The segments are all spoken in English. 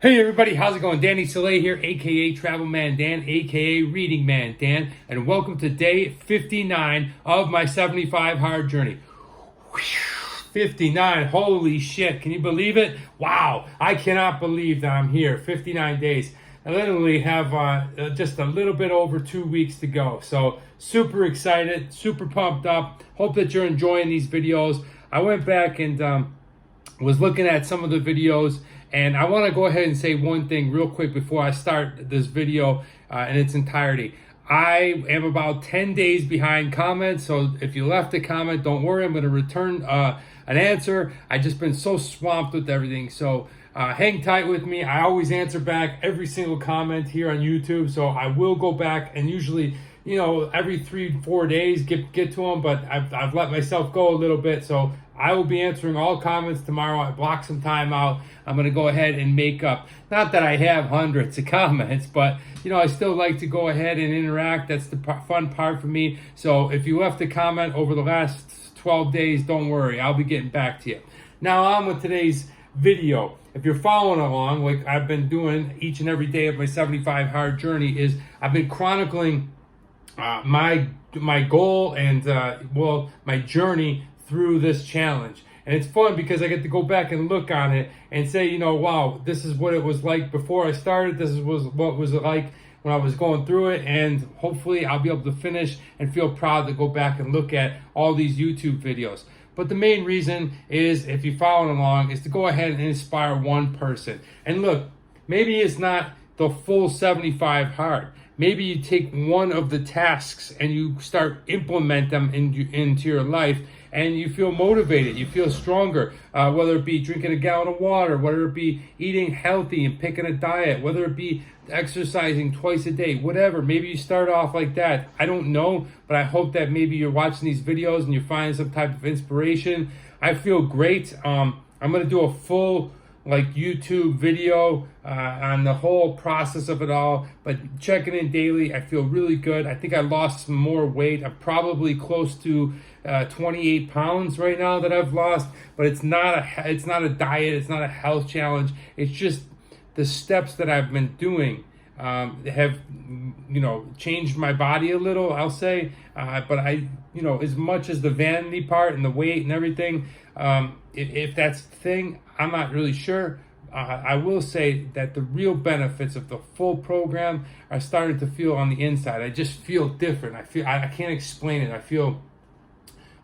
Hey everybody, how's it going? Danny Soleil here, aka Travel Man Dan, aka Reading Man Dan, and welcome to day 59 of my 75 hard journey. 59, holy shit, can you believe it? Wow, I cannot believe that I'm here, 59 days. I literally have just a little bit over 2 weeks to go, so super excited, super pumped up. Hope that you're enjoying these videos. I went back and was looking at some of the videos, and I want to go ahead and say one thing real quick before I start this video in its entirety. I am about 10 days behind comments, so if you left a comment, don't worry, I'm going to return an answer. I've just been so swamped with everything, so hang tight with me. I always answer back every single comment here on YouTube, so I will go back and usually, you know, every 3-4 days get to them, but I've let myself go a little bit, so I will be answering all comments tomorrow. I blocked some time out. I'm going to go ahead and make up. Not that I have hundreds of comments, but, you know, I still like to go ahead and interact. That's the fun part for me. So if you left a comment over the last 12 days, don't worry. I'll be getting back to you. Now on with today's video. If you're following along, like I've been doing each and every day of my 75 hard journey, is I've been chronicling my goal and, my journey through this challenge. And it's fun because I get to go back and look on it and say, you know, wow, this is what it was like before I started. This was what was it like when I was going through it. And hopefully I'll be able to finish and feel proud to go back and look at all these YouTube videos. But the main reason is, if you're following along, is to go ahead and inspire one person. And look, maybe it's not the full 75 hard. Maybe you take one of the tasks and you start implement them into your life, and you feel motivated, you feel stronger, whether it be drinking a gallon of water, whether it be eating healthy and picking a diet, whether it be exercising twice a day, whatever. Maybe you start off like that. I don't know, but I hope that maybe you're watching these videos and you're finding some type of inspiration. I feel great. I'm going to do a full YouTube video on the whole process of it all, but checking in daily, I feel really good. I think I lost some more weight. I'm probably close to 28 pounds right now that I've lost, but it's not a diet, it's not a health challenge. It's just the steps that I've been doing have, you know, changed my body a little, I'll say. But I, you know, as much as the vanity part and the weight and everything, if that's the thing, I'm not really sure. I will say that the real benefits of the full program are starting to feel on the inside. I just feel different. I can't explain it. I feel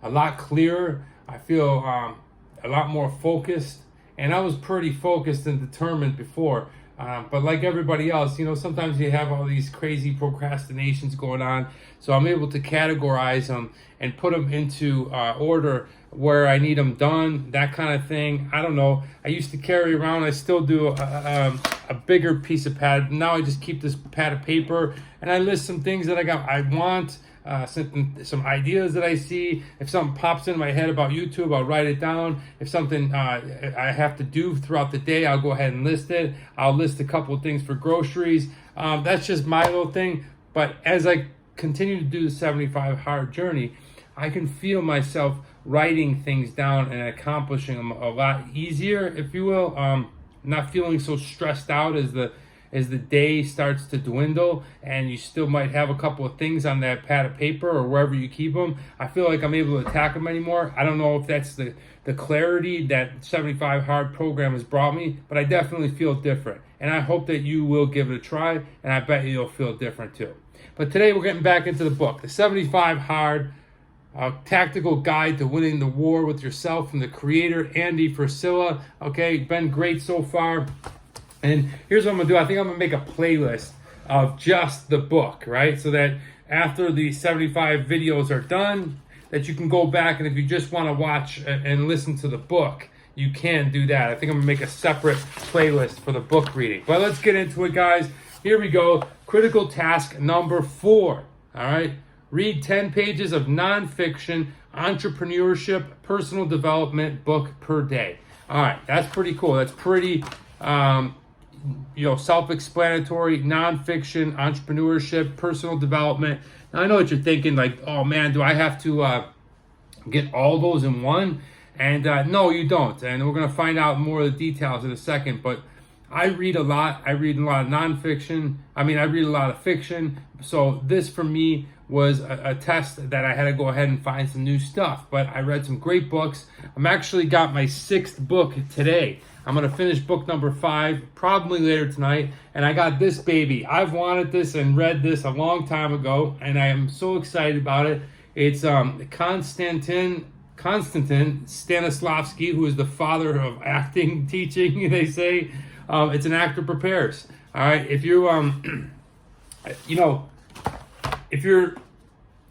a lot clearer. I feel a lot more focused. And I was pretty focused and determined before. But like everybody else, you know, sometimes you have all these crazy procrastinations going on. So I'm able to categorize them and put them into order where I need them done, that kind of thing. I don't know. I used to carry around, I still do, a bigger piece of pad. Now I just keep this pad of paper and I list some things that I want. Some ideas that I see. If something pops in my head about YouTube, I'll write it down. If something I have to do throughout the day, I'll go ahead and list it. I'll list a couple of things for groceries. That's just my little thing. But as I continue to do the 75 hard journey, I can feel myself writing things down and accomplishing them a lot easier, if you will. Not feeling so stressed out as the day starts to dwindle, and you still might have a couple of things on that pad of paper or wherever you keep them. I feel like I'm able to attack them anymore. I don't know if that's the clarity that 75 Hard program has brought me, but I definitely feel different. And I hope that you will give it a try, and I bet you'll feel different too. But today we're getting back into the book, The 75 Hard, a tactical guide to winning the war with yourself, from the creator, Andy Frisella. Okay, been great so far. And here's what I'm going to do. I think I'm going to make a playlist of just the book, right? So that after the 75 videos are done, that you can go back, and if you just want to watch and listen to the book, you can do that. I think I'm going to make a separate playlist for the book reading. But let's get into it, guys. Here we go. Critical task number 4. All right. Read 10 pages of nonfiction, entrepreneurship, personal development book per day. All right. That's pretty cool. That's pretty... self-explanatory, nonfiction, entrepreneurship, personal development. Now, I know what you're thinking, like, oh man, do I have to get all those in one? And no, you don't. And we're going to find out more of the details in a second. But I read a lot. I read a lot of nonfiction. I mean, I read a lot of fiction. So this for me was a test that I had to go ahead and find some new stuff. But I read some great books. I'm actually got my 6th book today. I'm going to finish book number 5 probably later tonight. And I got this baby. I've wanted this and read this a long time ago. And I am so excited about it. It's Konstantin Stanislavski, who is the father of acting teaching, they say. It's An Actor Prepares. All right, if you if you're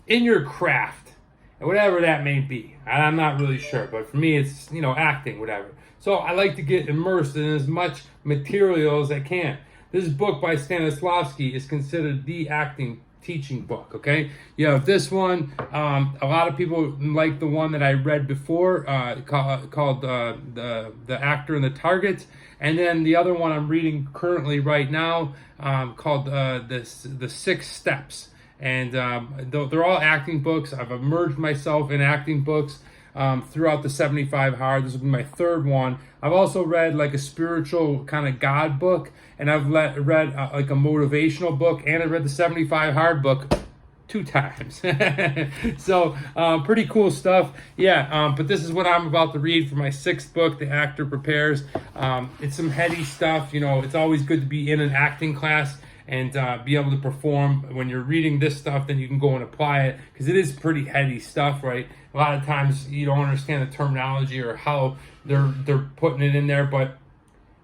in your craft, whatever that may be, I'm not really sure, but for me, it's acting, whatever. So I like to get immersed in as much material as I can. This book by Stanislavski is considered the acting teaching book. Okay, you have this one. A lot of people like the one that I read before, called the Actor and the Target, and then the other one I'm reading currently right now, called the 6 Steps. And they're all acting books. I've immersed myself in acting books throughout the 75 Hard. This will be my 3rd one. I've also read like a spiritual kind of God book, and I've read like a motivational book, and I read the 75 Hard book 2 times. So pretty cool stuff. Yeah, but this is what I'm about to read for my 6th book, The Actor Prepares. It's some heady stuff. It's always good to be in an acting class and be able to perform. When you're reading this stuff, then you can go and apply it, because it is pretty heady stuff, right? A lot of times you don't understand the terminology or how they're putting it in there, but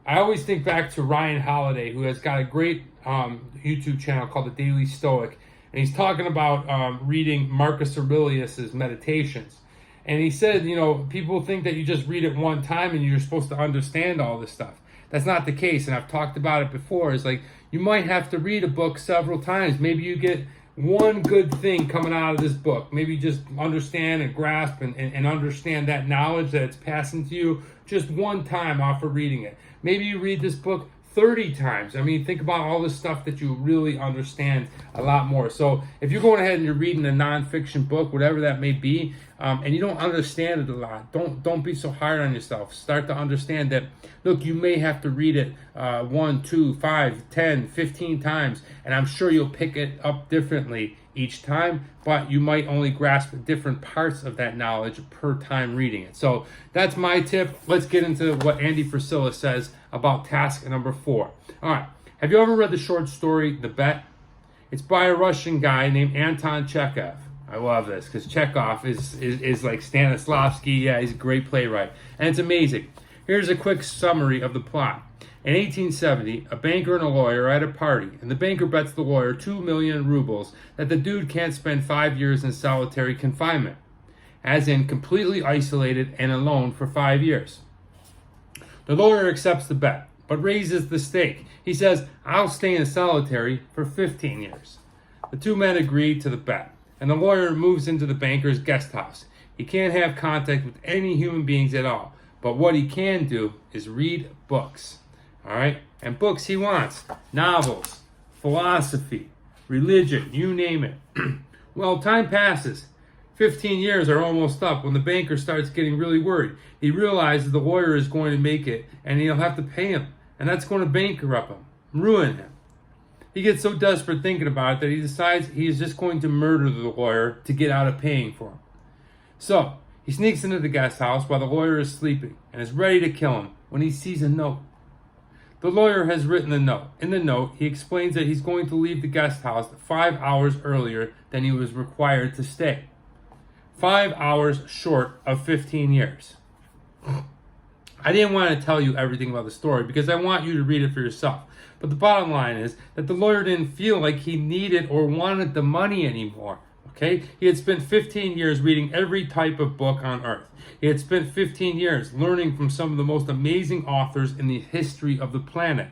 I always think back to Ryan Holiday, who has got a great YouTube channel called The Daily Stoic, and he's talking about reading Marcus Aurelius's Meditations. And he said, people think that you just read it one time and you're supposed to understand all this stuff. That's not the case, and I've talked about it before. It's like you might have to read a book several times. Maybe you get one good thing coming out of this book. Maybe just understand and grasp and understand that knowledge that it's passing to you just one time off of reading it. Maybe you read this book 30 times. I mean, think about all the stuff that you really understand a lot more. So if you're going ahead and you're reading a nonfiction book, whatever that may be, and you don't understand it a lot, don't be so hard on yourself. Start to understand that, look, you may have to read it 1, 2, 5, 10, 15 times, and I'm sure you'll pick it up differently each time, but you might only grasp different parts of that knowledge per time reading it. So that's my tip. Let's get into what Andy Frisella says about task number 4. All right. Have you ever read the short story, The Bet? It's by a Russian guy named Anton Chekhov. I love this because Chekhov is like Stanislavski. Yeah, he's a great playwright. And it's amazing. Here's a quick summary of the plot. In 1870, a banker and a lawyer are at a party, and the banker bets the lawyer 2 million rubles that the dude can't spend 5 years in solitary confinement, as in completely isolated and alone for 5 years. The lawyer accepts the bet, but raises the stake. He says, I'll stay in solitary for 15 years. The 2 men agree to the bet, and the lawyer moves into the banker's guest house. He can't have contact with any human beings at all, but what he can do is read books. All right? And books he wants. Novels, philosophy, religion, you name it. Well, time passes. 15 years are almost up when the banker starts getting really worried. He realizes the lawyer is going to make it, and he'll have to pay him. And that's going to bankrupt him, ruin him. He gets so desperate thinking about it that he decides he's just going to murder the lawyer to get out of paying for him. So, he sneaks into the guest house while the lawyer is sleeping and is ready to kill him when he sees a note. The lawyer has written a note. In the note, he explains that he's going to leave the guest house 5 hours earlier than he was required to stay. 5 hours short of 15 years. I didn't want to tell you everything about the story because I want you to read it for yourself. But the bottom line is that the lawyer didn't feel like he needed or wanted the money anymore. Okay? He had spent 15 years reading every type of book on earth. He had spent 15 years learning from some of the most amazing authors in the history of the planet.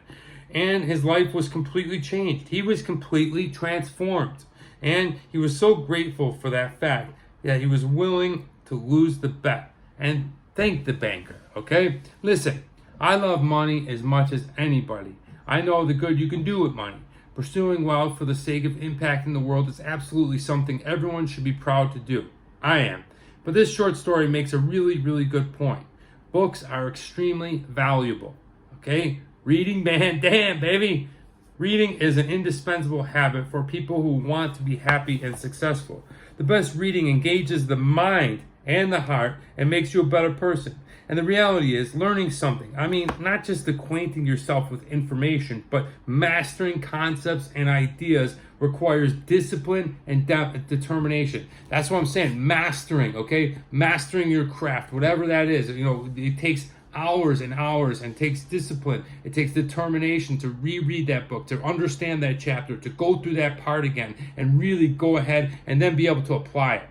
And his life was completely changed. He was completely transformed. And he was so grateful for that fact that he was willing to lose the bet and thank the banker. Okay? Listen, I love money as much as anybody. I know the good you can do with money. Pursuing wealth for the sake of impacting the world is absolutely something everyone should be proud to do. I am. But this short story makes a really, really good point. Books are extremely valuable. Okay? Reading, man, damn, baby. Reading is an indispensable habit for people who want to be happy and successful. The best reading engages the mind and the heart and makes you a better person. And the reality is, learning something, I mean, not just acquainting yourself with information, but mastering concepts and ideas requires discipline and determination. That's what I'm saying, mastering, okay? Mastering your craft, whatever that is. It takes hours and hours and takes discipline. It takes determination to reread that book, to understand that chapter, to go through that part again and really go ahead and then be able to apply it.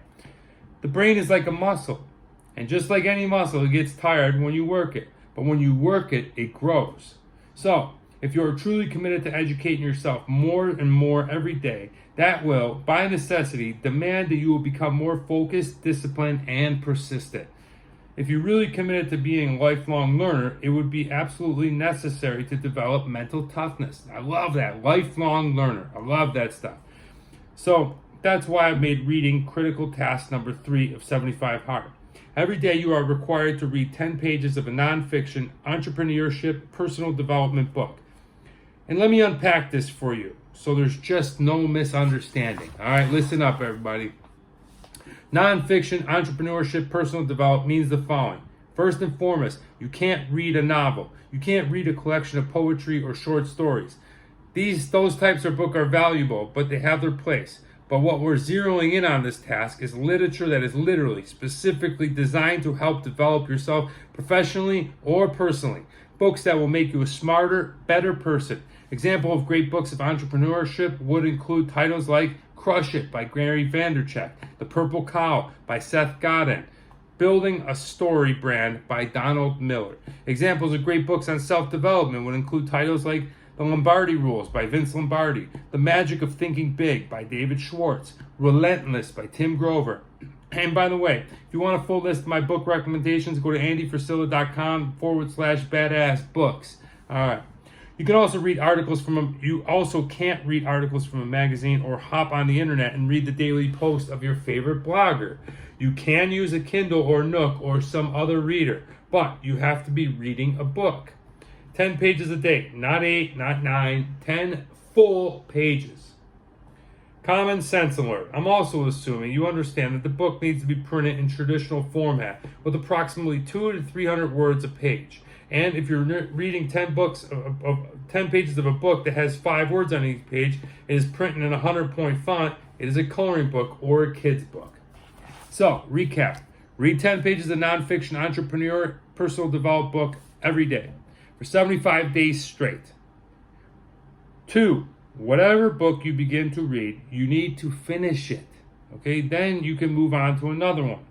The brain is like a muscle. And just like any muscle, it gets tired when you work it. But when you work it, it grows. So, if you're truly committed to educating yourself more and more every day, that will, by necessity, demand that you will become more focused, disciplined, and persistent. If you're really committed to being a lifelong learner, it would be absolutely necessary to develop mental toughness. I love that. Lifelong learner. I love that stuff. So, that's why I've made reading critical task number 3 of 75 Hard. Every day you are required to read 10 pages of a nonfiction, entrepreneurship, personal development book. And let me unpack this for you so there's just no misunderstanding. All right, listen up, everybody. Nonfiction, entrepreneurship, personal development means the following. First and foremost, you can't read a novel. You can't read a collection of poetry or short stories. Those types of books are valuable, but they have their place. But what we're zeroing in on this task is literature that is literally, specifically designed to help develop yourself professionally or personally. Books that will make you a smarter, better person. Example of great books of entrepreneurship would include titles like Crush It by Gary Vaynerchuk, The Purple Cow by Seth Godin, Building a Story Brand by Donald Miller. Examples of great books on self-development would include titles like The Lombardi Rules by Vince Lombardi, The Magic of Thinking Big by David Schwartz, Relentless by Tim Grover. And by the way, if you want a full list of my book recommendations, go to andyfrisilla.com/badass books. All right. You can also read articles you also can't read articles from a magazine or hop on the internet and read the daily post of your favorite blogger. You can use a Kindle or Nook or some other reader, but you have to be reading a book. 10 pages a day, not 8, not 9, 10 full pages. Common sense alert. I'm also assuming you understand that the book needs to be printed in traditional format with approximately 200 to 300 words a page. And if you're reading 10 pages of a book that has 5 words on each page, it is printed in a 100-point font, it is a coloring book or a kid's book. So, recap. Read 10 pages of nonfiction, entrepreneur, personal development book every day for 75 days straight. 2, whatever book you begin to read, you need to finish it. Okay, then you can move on to another one.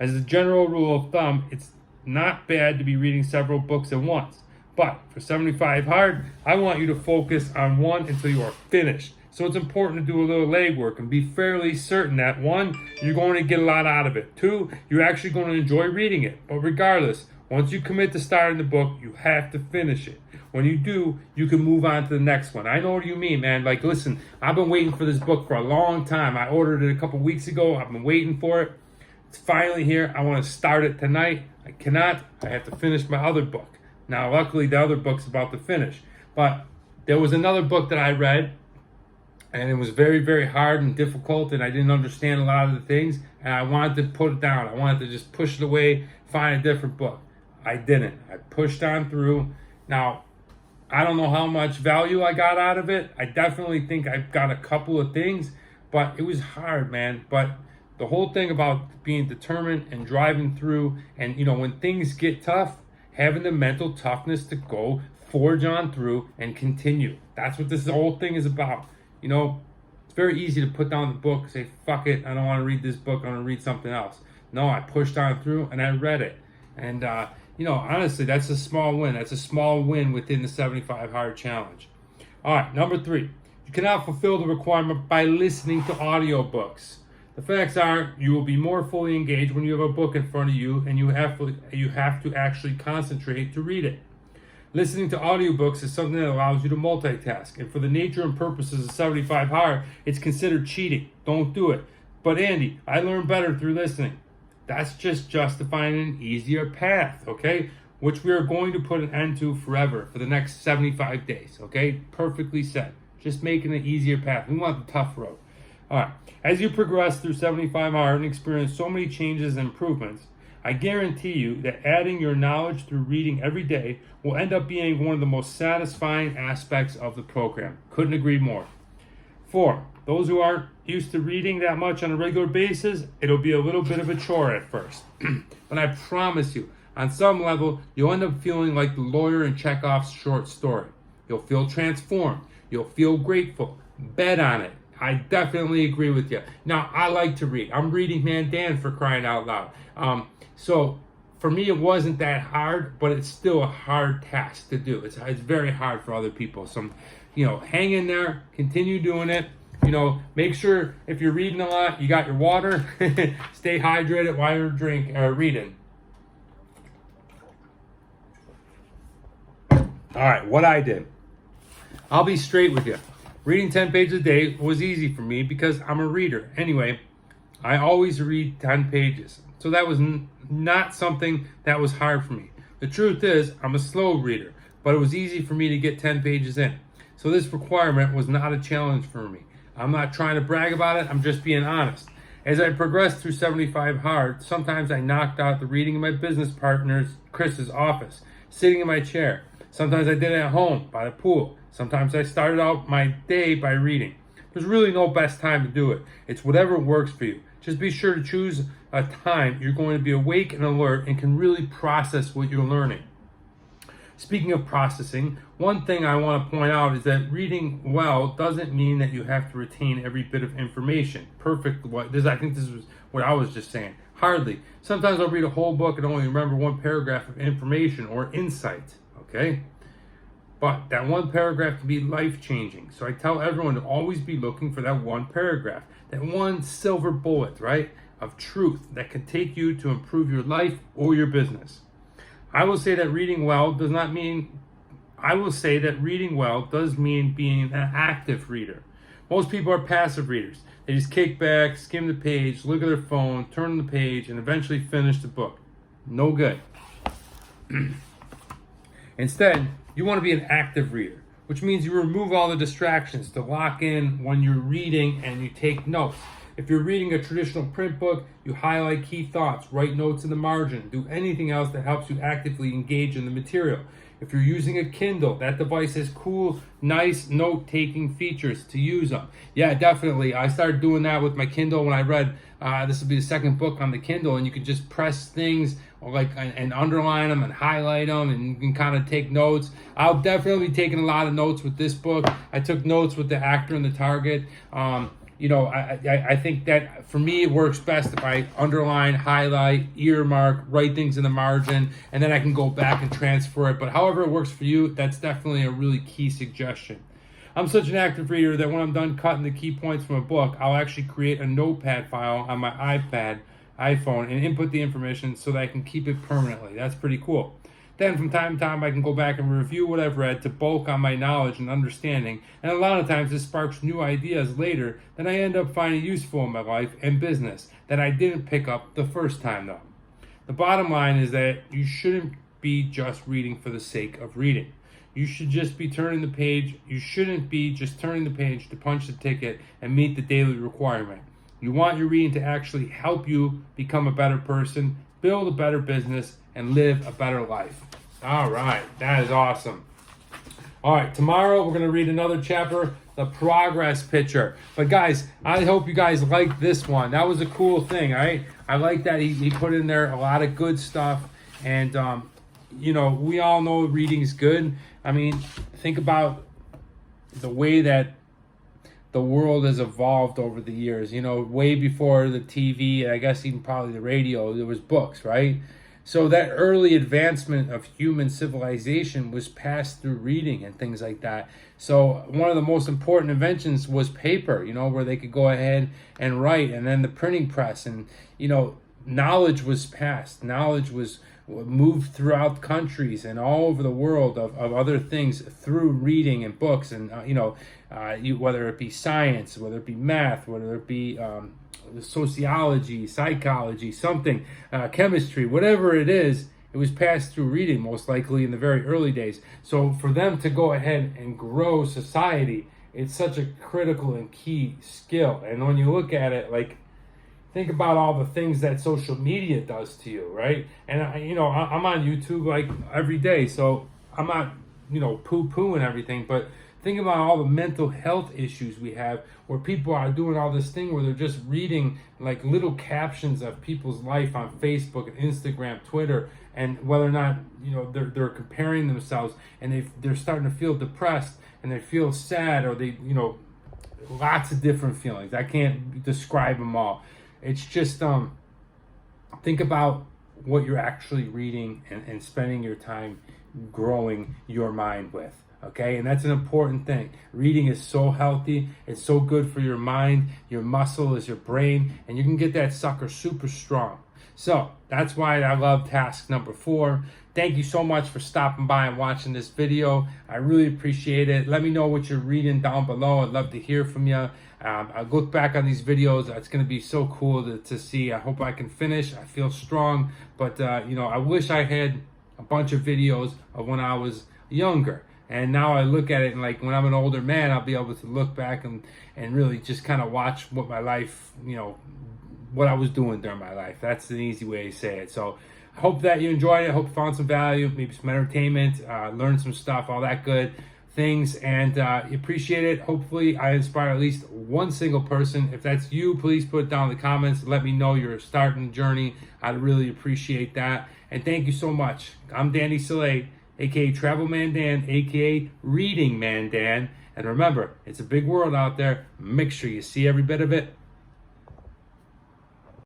As a general rule of thumb, it's not bad to be reading several books at once. But for 75 Hard, I want you to focus on one until you are finished. So it's important to do a little legwork and be fairly certain that 1, you're going to get a lot out of it. 2, you're actually going to enjoy reading it. But regardless, once you commit to starting the book, you have to finish it. When you do, you can move on to the next one. I know what you mean, man. Like, listen, I've been waiting for this book for a long time. I ordered it a couple weeks ago. I've been waiting for it. It's finally here. I want to start it tonight. I cannot. I have to finish my other book. Now, luckily, the other book's about to finish. But there was another book that I read, and it was very, very hard and difficult, and I didn't understand a lot of the things, and I wanted to put it down. I wanted to just push it away, find a different book. I didn't. I pushed on through. Now, I don't know how much value I got out of it. I definitely think I got a couple of things, but it was hard, man. But the whole thing about being determined and driving through, and when things get tough, having the mental toughness to go forge on through and continue. That's what this whole thing is about. It's very easy to put down the book, say, fuck it, I don't want to read this book, I want to read something else. No, I pushed on through and I read it. And, honestly, that's a small win. That's a small win within the 75 Hard Challenge. All right, number 3. You cannot fulfill the requirement by listening to audiobooks. The facts are, you will be more fully engaged when you have a book in front of you and you have to actually concentrate to read it. Listening to audiobooks is something that allows you to multitask. And for the nature and purposes of 75 Hard, it's considered cheating. Don't do it. But Andy, I learn better through listening. That's just justifying an easier path, okay? which we are going to put an end to forever for the next 75 days. Okay, perfectly said. Just making an easier path. We want the tough road. All right. As you progress through 75 hours and experience so many changes and improvements, I guarantee you that adding your knowledge through reading every day will end up being one of the most satisfying aspects of the program. Couldn't agree more. 4, those who aren't used to reading that much on a regular basis, it'll be a little bit of a chore at first. But I promise you, on some level, you'll end up feeling like the lawyer in Chekhov's short story. You'll feel transformed. You'll feel grateful. Bet on it. I definitely agree with you. Now, I like to read. I'm reading Mandan, for crying out loud. So for me, it wasn't that hard, but it's still a hard task to do. It's very hard for other people. So, hang in there, continue doing it. Make sure if you're reading a lot, you got your water. Stay hydrated while you're reading. All right, what I did. I'll be straight with you. Reading 10 pages a day was easy for me because I'm a reader. Anyway, I always read 10 pages. So that was not something that was hard for me. The truth is, I'm a slow reader, but it was easy for me to get 10 pages in. So this requirement was not a challenge for me. I'm not trying to brag about it. I'm just being honest. As I progressed through 75 hard, sometimes I knocked out the reading in my business partner's, Chris's office, sitting in my chair. Sometimes I did it at home, by the pool. Sometimes I started out my day by reading. There's really no best time to do it. It's whatever works for you. Just be sure to choose a time you're going to be awake and alert and can really process what you're learning. Speaking of processing, one thing I want to point out is that reading well doesn't mean that you have to retain every bit of information. I think this was what I was just saying. Hardly. Sometimes I'll read a whole book and only remember one paragraph of information or insight. Okay? But that one paragraph can be life-changing. So I tell everyone to always be looking for that one paragraph, that one silver bullet, right, of truth that can take you to improve your life or your business. I will say that reading well does mean being an active reader. Most people are passive readers. They just kick back, skim the page, look at their phone, turn the page, and eventually finish the book. No good. Instead, you want to be an active reader, which means you remove all the distractions to lock in when you're reading and you take notes. If you're reading a traditional print book, you highlight key thoughts, write notes in the margin, do anything else that helps you actively engage in the material. If you're using a Kindle, that device has cool, nice note-taking features to use them. Yeah, definitely. I started doing that with my Kindle when I read, this will be the second book on the Kindle, and you can just press things and underline them and highlight them, and you can kind of take notes. I'll definitely be taking a lot of notes with this book. I took notes with The Actor and the Target. I think that for me it works best if I underline, highlight, earmark, write things in the margin, and then I can go back and transfer it. But however it works for you, that's definitely a really key suggestion. I'm such an active reader that when I'm done cutting the key points from a book, I'll actually create a notepad file on my iPhone, and input the information so that I can keep it permanently. That's pretty cool. Then from time to time, I can go back and review what I've read to bulk on my knowledge and understanding. And a lot of times this sparks new ideas later that I end up finding useful in my life and business that I didn't pick up the first time though. The bottom line is that you shouldn't be just reading for the sake of reading. You should just be turning the page. You shouldn't be just turning the page to punch the ticket and meet the daily requirement. You want your reading to actually help you become a better person, build a better business, and live a better life. All right, that is awesome. All right, tomorrow we're going to read another chapter, The Progress Picture. But guys, I hope you guys like this one. That was a cool thing, all right? I like that he put in there a lot of good stuff. And, we all know reading is good. I mean, think about the way that the world has evolved over the years. Way before the TV, and I guess even probably the radio, there was books, right? So that early advancement of human civilization was passed through reading and things like that. So one of the most important inventions was paper, where they could go ahead and write, and then the printing press, and, knowledge was passed. Knowledge was moved throughout countries and all over the world of other things through reading and books, and, whether it be science, whether it be math, whether it be sociology, psychology, something, chemistry, whatever it is, It was passed through reading, most likely in the very early days. So for them to go ahead and grow society, it's such a critical and key skill. And when you look at it, like, think about all the things that social media does to you, right? And I'm on YouTube like every day, so I'm not, poo-pooing everything, but think about all the mental health issues we have where people are doing all this thing where they're just reading like little captions of people's life on Facebook and Instagram, Twitter, and whether or not, they're comparing themselves, and they're starting to feel depressed and they feel sad, or they, lots of different feelings. I can't describe them all. It's just think about what you're actually reading and spending your time growing your mind with. Okay, and that's an important thing. Reading is so healthy. It's so good for your mind. Your muscle is your brain, and you can get that sucker super strong. So that's why I love task number 4. Thank you so much for stopping by and watching this video. I really appreciate it. Let me know what you're reading down below. I'd love to hear from you. I look back on these videos. It's going to be so cool to see. I hope I can finish. I feel strong, but I wish I had a bunch of videos of when I was younger. And now I look at it, and like when I'm an older man, I'll be able to look back and really just kind of watch what my life, what I was doing during my life. That's an easy way to say it. So I hope that you enjoyed it. I hope you found some value, maybe some entertainment, learned some stuff, all that good things, and appreciate it. Hopefully I inspire at least one single person. If that's you, please put it down in the comments. Let me know your starting journey. I'd really appreciate that. And thank you so much. I'm Danny Salate, aka Travel Man Dan, aka Reading Man Dan. And remember, it's a big world out there. Make sure you see every bit of it.